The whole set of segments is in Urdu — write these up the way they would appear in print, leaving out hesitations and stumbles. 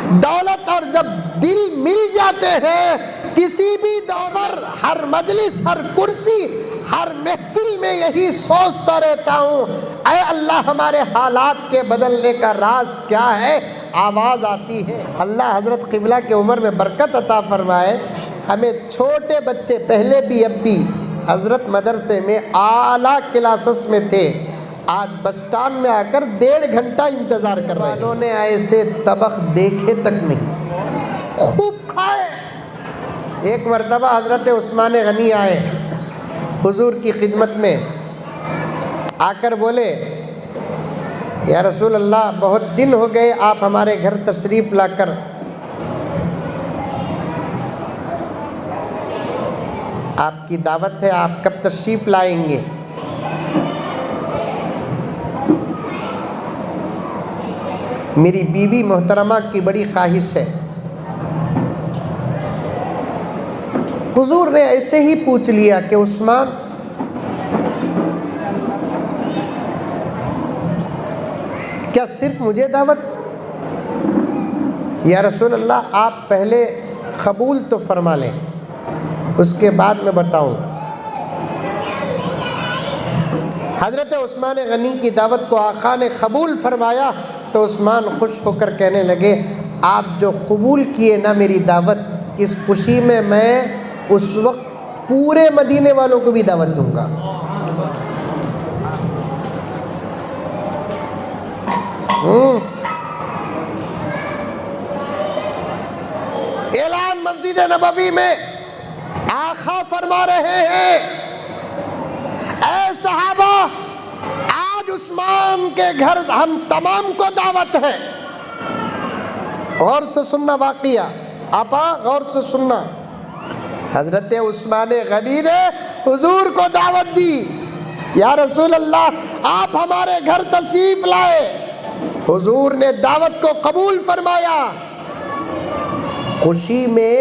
دولت اور جب دل مل جاتے ہیں کسی بھی دور، ہر مجلس، ہر کرسی، ہر محفل میں یہی سوچتا رہتا ہوں، اے اللہ ہمارے حالات کے بدلنے کا راز کیا ہے؟ آواز آتی ہے۔ اللہ حضرت قبلہ کی عمر میں برکت عطا فرمائے، ہمیں چھوٹے بچے پہلے بھی اب بھی حضرت مدرسے میں اعلیٰ کلاسز میں تھے، آج بس اسٹینڈ میں آ کر 1.5 گھنٹہ انتظار کر رہے ہیں۔ انہوں نے ایسے طبق دیکھے تک نہیں، خوب کھائے۔ ایک مرتبہ حضرت عثمان غنی آئے حضور کی خدمت میں، آ کر بولے یا رسول اللہ بہت دن ہو گئے آپ ہمارے گھر تشریف لا کر، آپ کی دعوت ہے، آپ کب تشریف لائیں گے؟ میری بیوی محترمہ کی بڑی خواہش ہے۔ حضور نے ایسے ہی پوچھ لیا کہ عثمان کیا صرف مجھے دعوت؟ یا رسول اللہ آپ پہلے قبول تو فرما لیں، اس کے بعد میں بتاؤں۔ حضرت عثمان غنی کی دعوت کو آقا نے قبول فرمایا تو عثمان خوش ہو کر کہنے لگے آپ جو قبول کیے نا میری دعوت، اس خوشی میں میں اس وقت پورے مدینے والوں کو بھی دعوت دوں گا۔ اعلان مسجد نبوی میں آقا فرما رہے ہیں اے صحابہ آج عثمان کے گھر ہم تمام کو دعوت ہے۔ غور سے سننا واقعہ، آپا غور سے سننا، حضرت عثمان غنی نے حضور کو دعوت دی، یا رسول اللہ آپ ہمارے گھر تشریف لائے، حضور نے دعوت کو قبول فرمایا، خوشی میں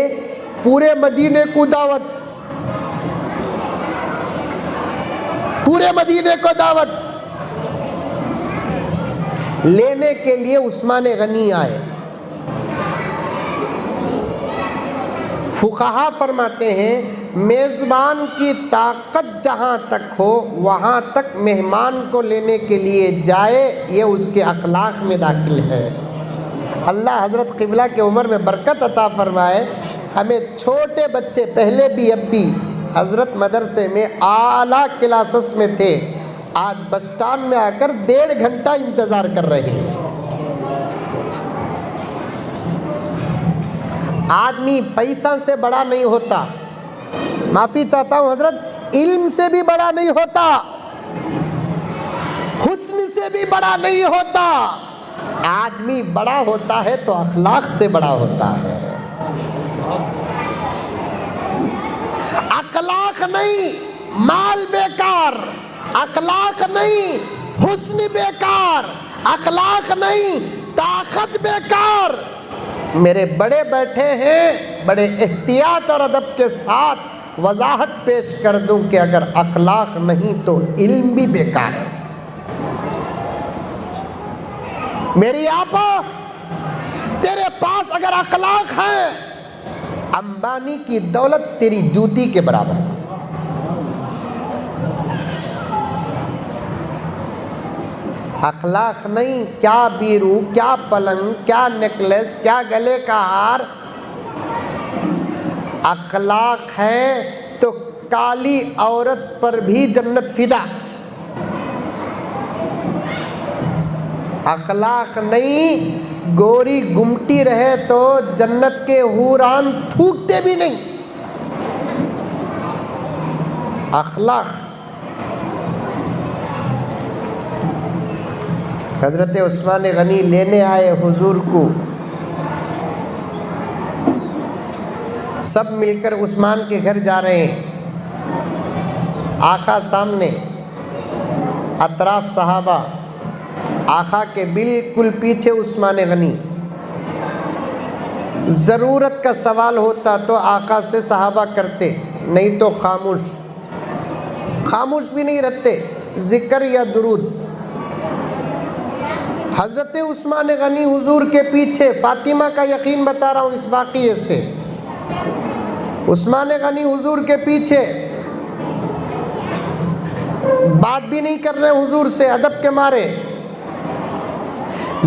پورے مدینے کو دعوت، پورے مدینے کو دعوت لینے کے لیے عثمان غنی آئے۔ فقہا فرماتے ہیں میزبان کی طاقت جہاں تک ہو وہاں تک مہمان کو لینے کے لیے جائے، یہ اس کے اخلاق میں داخل ہے۔ اللہ حضرت قبلہ کی عمر میں برکت عطا فرمائے، ہمیں چھوٹے بچے پہلے بھی اب بھی حضرت مدرسے میں اعلیٰ کلاسز میں تھے، آج بس اسٹینڈ میں آ کر 1.5 گھنٹہ انتظار کر رہے ہیں۔ آدمی پیسہ سے بڑا نہیں ہوتا، معافی چاہتا ہوں حضرت، علم سے بھی بڑا نہیں ہوتا، حسن سے بھی بڑا نہیں ہوتا، آدمی بڑا ہوتا ہے تو اخلاق سے بڑا ہوتا ہے۔ اخلاق نہیں مال بیکار، اخلاق نہیں حسن بیکار، اخلاق نہیں طاقت بیکار۔ میرے بڑے بیٹھے ہیں، بڑے احتیاط اور ادب کے ساتھ وضاحت پیش کر دوں کہ اگر اخلاق نہیں تو علم بھی بیکار ہے۔ میری آپا تیرے پاس اگر اخلاق ہے، امبانی کی دولت تیری جوتی کے برابر ہے۔ اخلاق نہیں، کیا بیرو، کیا پلنگ، کیا نیکلس، کیا گلے کا ہار، اخلاق ہے تو کالی عورت پر بھی جنت فدا۔ اخلاق نہیں، گوری گمٹی رہے تو جنت کے حوران تھوکتے بھی نہیں۔ اخلاق۔ حضرت عثمان غنی لینے آئے حضور کو، سب مل کر عثمان کے گھر جا رہے ہیں، آقا سامنے، اطراف صحابہ، آقا کے بالکل پیچھے عثمان غنی۔ ضرورت کا سوال ہوتا تو آقا سے صحابہ کرتے، نہیں تو خاموش، خاموش بھی نہیں رہتے، ذکر یا درود۔ حضرت عثمان غنی حضور کے پیچھے، فاطمہ کا یقین بتا رہا ہوں اس واقعے سے، عثمان غنی حضور کے پیچھے بات بھی نہیں کر رہے حضور سے ادب کے مارے،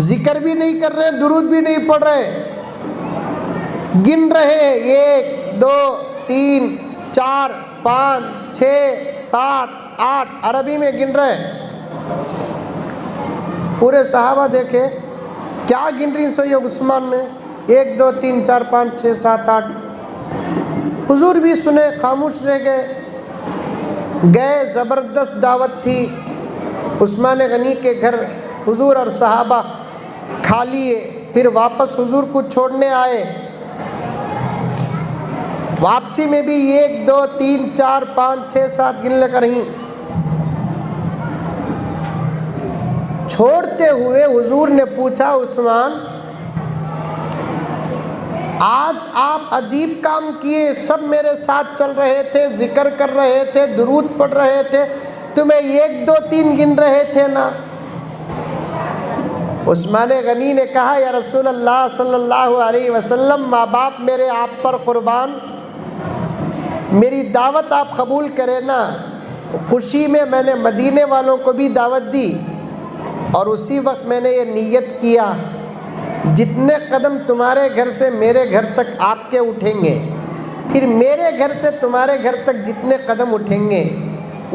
ذکر بھی نہیں کر رہے، درود بھی نہیں پڑھ رہے، گن رہے 1 2 3 4 5 6 7 8 عربی میں گن رہے۔ پورے صحابہ دیکھے کیا گن رہی سو یہ عثمان نے، 1 2 3 4 5 6 7 8۔ حضور بھی سنے، خاموش رہ گئے۔ زبردست دعوت تھی عثمان غنی کے گھر، حضور اور صحابہ کھا لیے، پھر واپس حضور کو چھوڑنے آئے۔ واپسی میں بھی 1 2 3 4 5 6 7 گن لے کر ہی چھوڑتے ہوئے حضور نے پوچھا، عثمان آج آپ عجیب کام کیے، سب میرے ساتھ چل رہے تھے، ذکر کر رہے تھے، درود پڑھ رہے تھے، تمہیں 1 2 3 گن رہے تھے نا۔ عثمان غنی نے کہا، یا رسول اللہ صلی اللہ علیہ وسلم، ماں باپ میرے آپ پر قربان، میری دعوت آپ قبول کریں نا۔ خوشی میں نے مدینے والوں کو بھی دعوت دی، اور اسی وقت میں نے یہ نیت کیا، جتنے قدم تمہارے گھر سے میرے گھر تک آپ کے اٹھیں گے، پھر میرے گھر سے تمہارے گھر تک جتنے قدم اٹھیں گے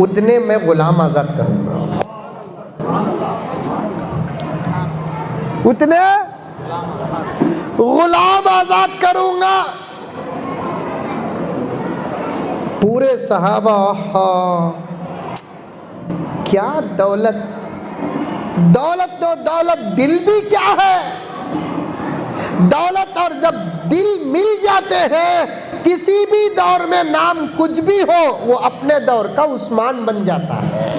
اتنے میں غلام آزاد کروں گا، اتنے غلام آزاد کروں گا۔ پورے صحابہ، کیا دولت، دولت تو دولت، دل بھی کیا ہے دولت، اور جب دل مل جاتے ہیں کسی بھی دور میں نام کچھ بھی ہو وہ اپنے دور کا عثمان بن جاتا ہے۔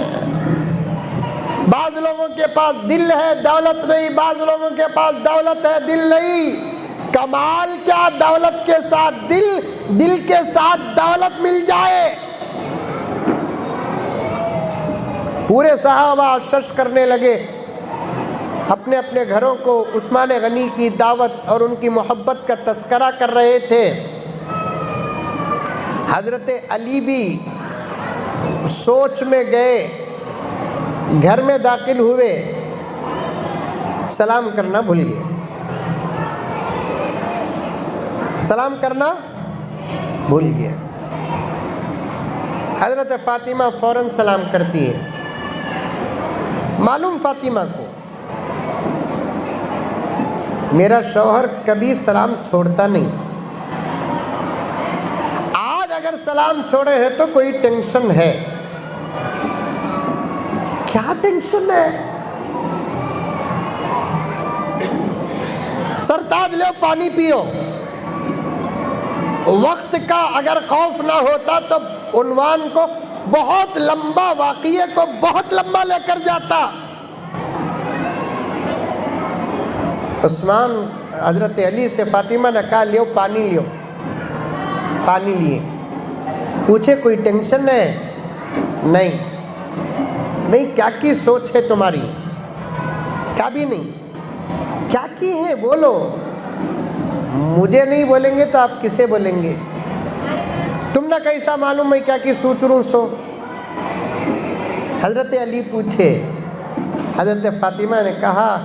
بعض لوگوں کے پاس دل ہے دولت نہیں، بعض لوگوں کے پاس دولت ہے دل نہیں۔ کمال کیا دولت کے ساتھ دل، دل کے ساتھ دولت مل جائے۔ پورے صحابہ شش کرنے لگے، اپنے اپنے گھروں کو عثمان غنی کی دعوت اور ان کی محبت کا تذکرہ کر رہے تھے۔ حضرت علی بھی سوچ میں گئے، گھر میں داخل ہوئے، سلام کرنا بھول گئے، سلام کرنا بھول گئے۔ حضرت فاطمہ فوراً سلام کرتی ہے۔ معلوم فاطمہ کو میرا شوہر کبھی سلام چھوڑتا نہیں، آج اگر سلام چھوڑے ہیں تو کوئی ٹینشن ہے۔ کیا ٹینشن ہے؟ سرتاج لو پانی پیو۔ وقت کا اگر خوف نہ ہوتا تو عنوان کو بہت لمبا، واقعے کو بہت لمبا لے کر جاتا۔ عثمان حضرت علی سے فاطمہ نے کہا، لیو پانی لیو، پانی لیے۔ پوچھے کوئی ٹینشن ہے؟ نہیں نہیں، کیا کی سوچ ہے تمہاری؟ کیا بھی نہیں، کیا کی ہے بولو، مجھے نہیں بولیں گے تو آپ کسے بولیں گے؟ تم نہ کیسا معلوم میں کیا کی سوچ رہوں سو؟ حضرت علی پوچھے، حضرت فاطمہ نے کہا،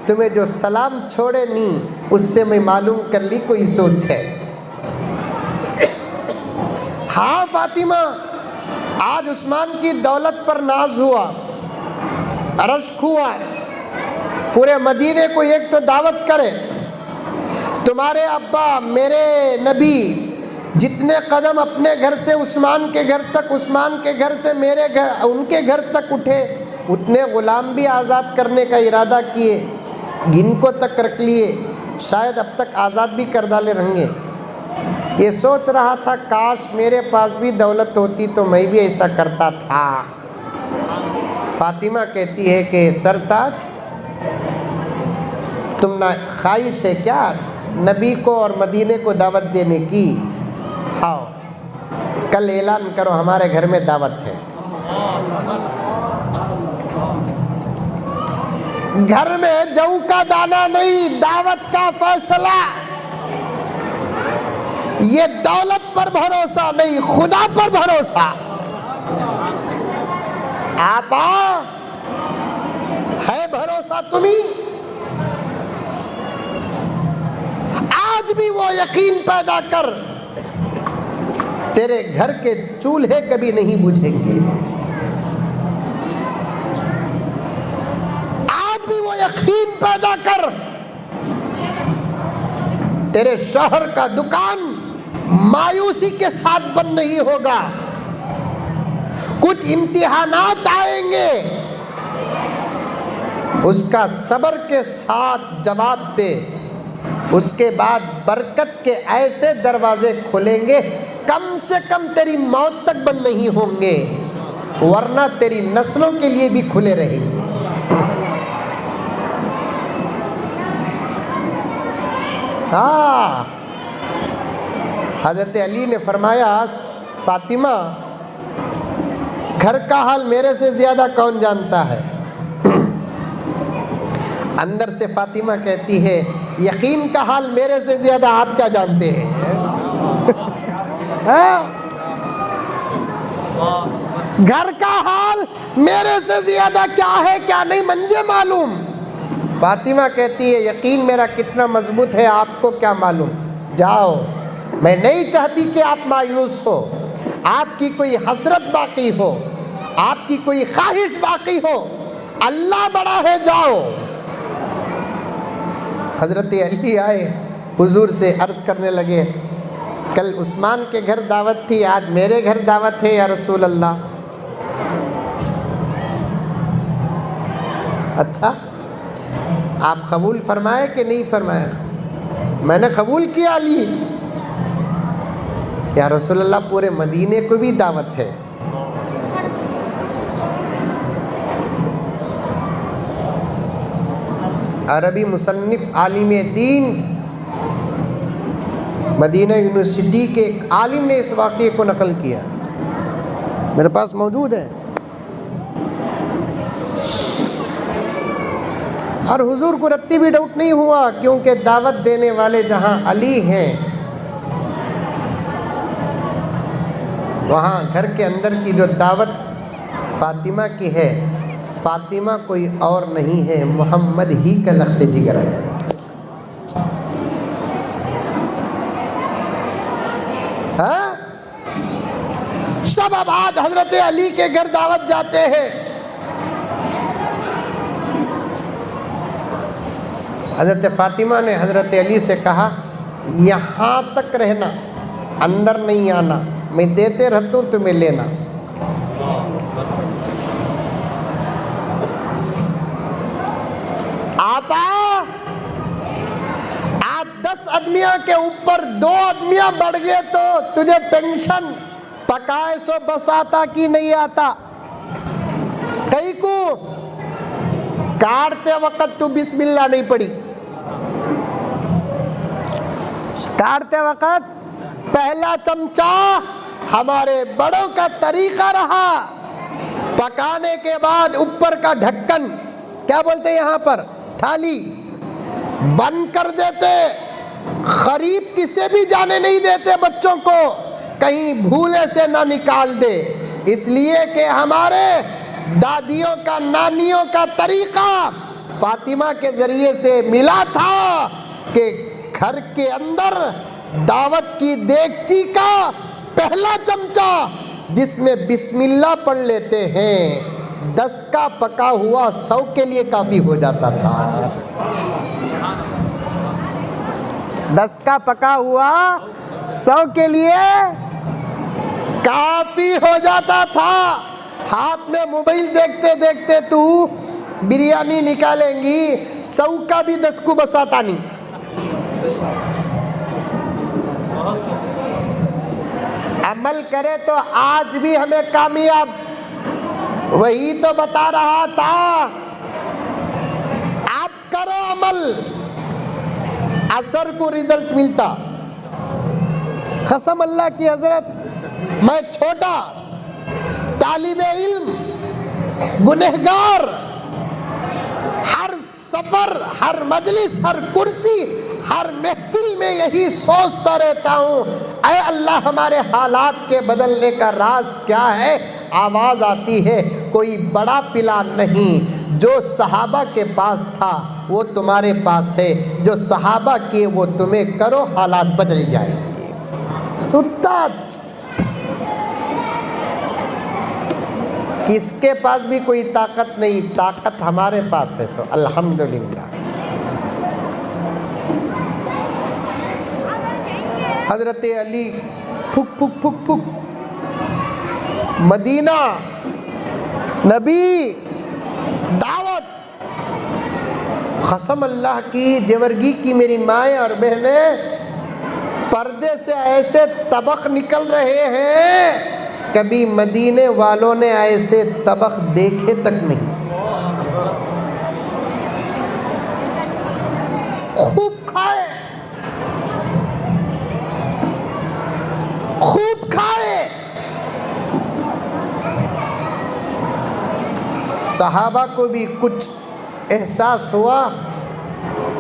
تمہیں جو سلام چھوڑے نہیں اس سے میں معلوم کر لی کوئی سوچ ہے۔ ہاں فاطمہ، آج عثمان کی دولت پر ناز ہوا، رشک ہوا، پورے مدینے کو ایک تو دعوت کرے، تمہارے ابا میرے نبی جتنے قدم اپنے گھر سے عثمان کے گھر تک، عثمان کے گھر سے میرے گھر، ان کے گھر تک اٹھے، اتنے غلام بھی آزاد کرنے کا ارادہ کیے، گن کو تک رکھ لیے، شاید اب تک آزاد بھی کر ڈالے رہیں گے۔ یہ سوچ رہا تھا کاش میرے پاس بھی دولت ہوتی تو میں بھی ایسا کرتا تھا۔ فاطمہ کہتی ہے کہ سرتاج، تم نہ خواہش ہے کیا نبی کو اور مدینے کو دعوت دینے کی؟ آؤ کل اعلان کرو ہمارے گھر میں دعوت ہے۔ گھر میں جو کا دانا نہیں، دعوت کا فیصلہ۔ یہ دولت پر بھروسہ نہیں، خدا پر بھروسہ۔ آپا ہے بھروسہ تمہیں؟ آج بھی وہ یقین پیدا کر، تیرے گھر کے چولہے کبھی نہیں بجھیں گے۔ آج بھی وہ یقین پیدا کر، تیرے شوہر کا دکان مایوسی کے ساتھ بند نہیں ہوگا۔ کچھ امتحانات آئیں گے، اس کا صبر کے ساتھ جواب دے، اس کے بعد برکت کے ایسے دروازے کھلیں گے کم سے کم تیری موت تک بند نہیں ہوں گے، ورنہ تیری نسلوں کے لیے بھی کھلے رہیں گے۔ حضرت علی نے فرمایا، فاطمہ گھر کا حال میرے سے زیادہ کون جانتا ہے؟ اندر سے فاطمہ کہتی ہے، یقین کا حال میرے سے زیادہ آپ کیا جانتے ہیں؟ گھر کا حال میرے سے زیادہ کیا ہے کیا نہیں مجھے معلوم۔ فاطمہ کہتی ہے، یقین میرا کتنا مضبوط ہے آپ کو کیا معلوم، جاؤ، میں نہیں چاہتی کہ آپ مایوس ہو، آپ کی کوئی حسرت باقی ہو، آپ کی کوئی خواہش باقی ہو، اللہ بڑا ہے، جاؤ۔ حضرت علی آئے، حضور سے عرض کرنے لگے، کل عثمان کے گھر دعوت تھی، آج میرے گھر دعوت ہے یا رسول اللہ؟ اچھا، آپ قبول فرمائے کہ نہیں فرمائے؟ میں نے قبول کیا علی۔ یا رسول اللہ پورے مدینے کو بھی دعوت ہے۔ عربی مصنف عالم دین مدینہ یونیورسٹی کے ایک عالم نے اس واقعے کو نقل کیا، میرے پاس موجود ہے، اور حضور کو رتی بھی ڈاؤٹ نہیں ہوا، کیونکہ دعوت دینے والے جہاں علی ہیں، وہاں گھر کے اندر کی جو دعوت فاطمہ کی ہے، فاطمہ کوئی اور نہیں ہے، محمد ہی کا لخت جگر ہے۔ شب بعد حضرت علی کے گھر دعوت جاتے ہیں، حضرت فاطمہ نے حضرت علی سے کہا، یہاں تک رہنا، اندر نہیں آنا، میں دیتے رہتا ہوں تمہیں لینا۔ آپا آج 10 آدمیاں کے اوپر 2 آدمیاں بڑھ گئے تو تجھے ٹینشن، پکائے سو بس آتا کی نہیں آتا؟ کئی کو کاٹتے وقت تو بسم اللہ نہیں پڑھی، کاٹتے وقت پہلا چمچہ ہمارے بڑوں کا طریقہ رہا، پکانے کے بعد اوپر کا ڈھکن، کیا بولتے ہیں یہاں پر، تھالی بند کر دیتے، قریب کسے بھی جانے نہیں دیتے، بچوں کو کہیں بھولے سے نہ نکال دے، اس لیے کہ ہمارے دادیوں کا، نانیوں کا طریقہ فاطمہ کے ذریعے سے ملا تھا کہ گھر کے اندر دعوت کی دیگچی کا پہلا چمچہ جس میں بسم اللہ پڑھ لیتے ہیں، 10 کا پکا ہوا 100 کے لیے کافی ہو جاتا تھا، 10 کا پکا ہوا 100 کے لیے کافی ہو جاتا تھا۔ ہاتھ میں موبائل دیکھتے دیکھتے تو بریانی نکالیں گی، 100 کا بھی 10 کو بساتا نہیں۔ عمل کرے تو آج بھی ہمیں کامیاب، وہی تو بتا رہا تھا، آپ کرو عمل، اثر کو رزلٹ ملتا۔ قسم اللہ کی حضرت، میں چھوٹا طالب علم، گنہگار، ہر سفر، ہر مجلس، ہر کرسی، ہر محفل میں یہی سوچتا رہتا ہوں، اے اللہ ہمارے حالات کے بدلنے کا راز کیا ہے؟ آواز آتی ہے کوئی بڑا پلان نہیں، جو صحابہ کے پاس تھا وہ تمہارے پاس ہے، جو صحابہ کیے وہ تمہیں کرو، حالات بدل جائیں گے۔ ستات کس کے پاس بھی کوئی طاقت نہیں، طاقت ہمارے پاس ہے، سو الحمدللہ۔ حضرت علی پھک پھک پھک پھک مدینہ، نبی، دعوت، قسم اللہ کی، جیورگی کی میری مائیں اور بہنیں، پردے سے ایسے طبق نکل رہے ہیں، کبھی مدینے والوں نے ایسے طبق دیکھے تک نہیں۔ خوب کھائے، خوب کھائے۔ صحابہ کو بھی کچھ احساس ہوا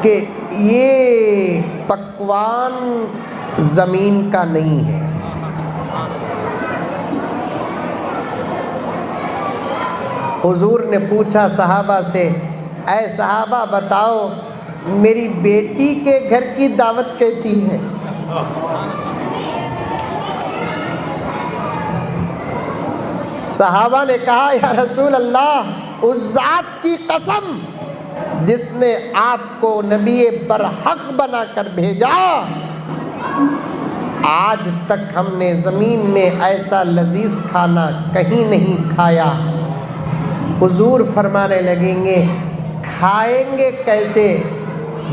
کہ یہ پکوان زمین کا نہیں ہے۔ حضور نے پوچھا صحابہ سے، اے صحابہ بتاؤ میری بیٹی کے گھر کی دعوت کیسی ہے؟ صحابہ نے کہا یا رسول اللہ، اس ذات کی قسم جس نے آپ کو نبی برحق بنا کر بھیجا، آج تک ہم نے زمین میں ایسا لذیذ کھانا کہیں نہیں کھایا۔ حضور فرمانے لگیں گے کھائیں گے کیسے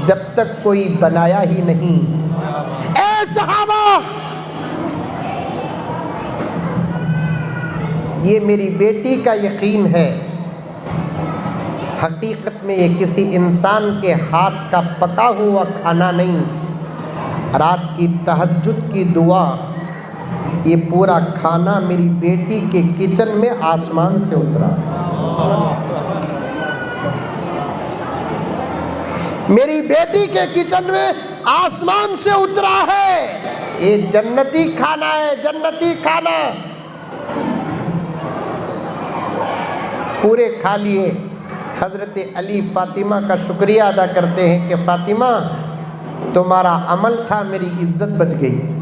جب تک کوئی بنایا ہی نہیں؟ اے صحابہ، یہ میری بیٹی کا یقین ہے، حقیقت میں یہ کسی انسان کے ہاتھ کا پکا ہوا کھانا نہیں، رات کی تہجد کی دعا، یہ پورا کھانا میری بیٹی کے کچن میں آسمان سے اترا ہے۔ میری بیٹی کے کچن میں آسمان سے اترا ہے، یہ جنتی کھانا ہے، جنتی کھانا۔ پورے کھا لیے۔ حضرت علی فاطمہ کا شکریہ ادا کرتے ہیں کہ فاطمہ تمہارا عمل تھا، میری عزت بچ گئی۔